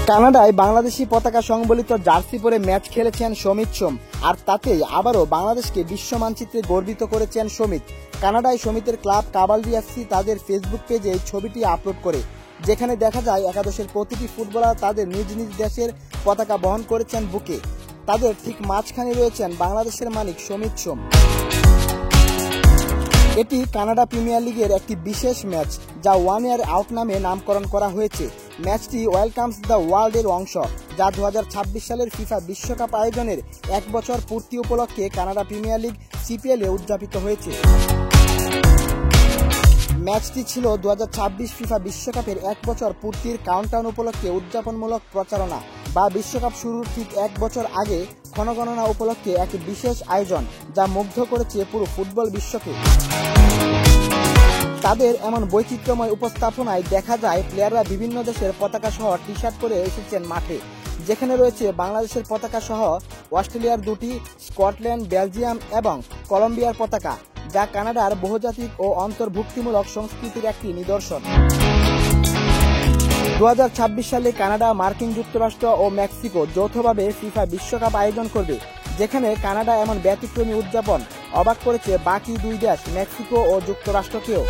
কানাডায় বাংলাদেশি পতাকা সংবলিত জার্সি পরে ম্যাচ খেলেছেন সমিত সোম, আর তাতেই আবারও বাংলাদেশকে বিশ্ব মানচিত্রে গর্বিত করেছেন সমিত। কানাডায় সমিতের ক্লাব কাবালদি এফসি তাদের ফেসবুক পেজে এই ছবিটি আপলোড করে, যেখানে দেখা যায় একাদশের প্রতিটি ফুটবলার তাদের নিজ নিজ দেশের পতাকা বহন করেছেন বুকে। তাদের ঠিক মাঝখানে রয়েছেন বাংলাদেশের মালিক সমিত সোম। এটি কানাডা প্রিমিয়ার লিগের একটি বিশেষ ম্যাচ, যা 1 ইয়ার আউট নামে নামকরণ করা হয়েছে। ম্যাচটি ওয়েলকামস দ্য ওয়ার্ল্ড এর অংশ, যা 2026 সালের ফিফা বিশ্বকাপ আয়োজনের 1 বছর পূর্তি উপলক্ষে কানাডা প্রিমিয়ার লিগ CPL এ উদযাপিত হয়েছে। ম্যাচটি ছিল 2026 ফিফা বিশ্বকাপের 1 বছর পূর্তির কাউন্টডাউন উপলক্ষে উদযাপনমূলক প্রচারণা, বা বিশ্বকাপ শুরুর ঠিক 1 বছর আগে ক্ষণগণনা উপলক্ষে এক বিশেষ আয়োজন, যা মুগ্ধ করেছে পুরো ফুটবল বিশ্বকে। তাদের এমন বৈচিত্র্যময় উপস্থাপনায় দেখা যায় প্লেয়াররা বিভিন্ন দেশের পতাকা সহ টি-শার্ট পরে এসেছেন মাঠে, যেখানে রয়েছে বাংলাদেশের পতাকা সহ অস্ট্রেলিয়ার 2টি, স্কটল্যান্ড, বেলজিয়াম এবং কলম্বিয়ার পতাকা, যা কানাডার বহুজাতিক ও অন্তর্ভুক্তিমূলক সংস্কৃতির একটি নিদর্শন। 2026 সালে কানাডা, মার্কিন যুক্তরাষ্ট্র ও মেক্সিকো যৌথভাবে ফিফা বিশ্বকাপ আয়োজন করবে, যেখানে কানাডা এমন ব্যতিক্রমী উদযাপন অবাক করেছে বাকি 2 দেশ মেক্সিকো ও যুক্তরাষ্ট্রকেও।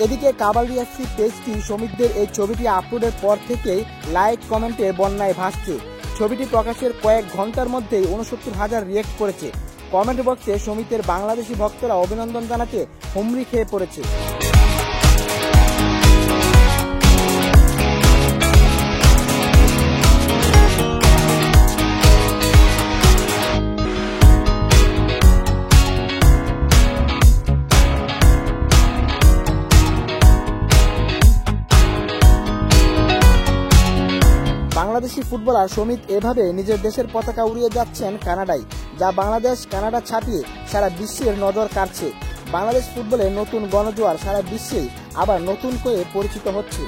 এদিকে কাবালদি এফসি পেজটি সমিতদের এই ছবিটি আপলোডের পর থেকেই লাইক কমেন্টের বন্যায় ভাসছে। ছবিটি প্রকাশের কয়েক ঘন্টার মধ্যেই 69,000 রিয়েক্ট করেছে। কমেন্ট বক্সে সমিতের বাংলাদেশি ভক্তরা অভিনন্দন জানাতে হুমড়ি খেয়ে পড়েছে। বাংলাদেশি ফুটবলার সমিত এভাবে নিজের দেশের পতাকা উড়িয়ে যাচ্ছেন কানাডায়, যা বাংলাদেশ কানাডা ছাপিয়ে সারা বিশ্বের নজর কাড়ছে। বাংলাদেশ ফুটবলের নতুন গণজোয়ার সারা বিশ্বেই আবার নতুন করে পরিচিত হচ্ছে।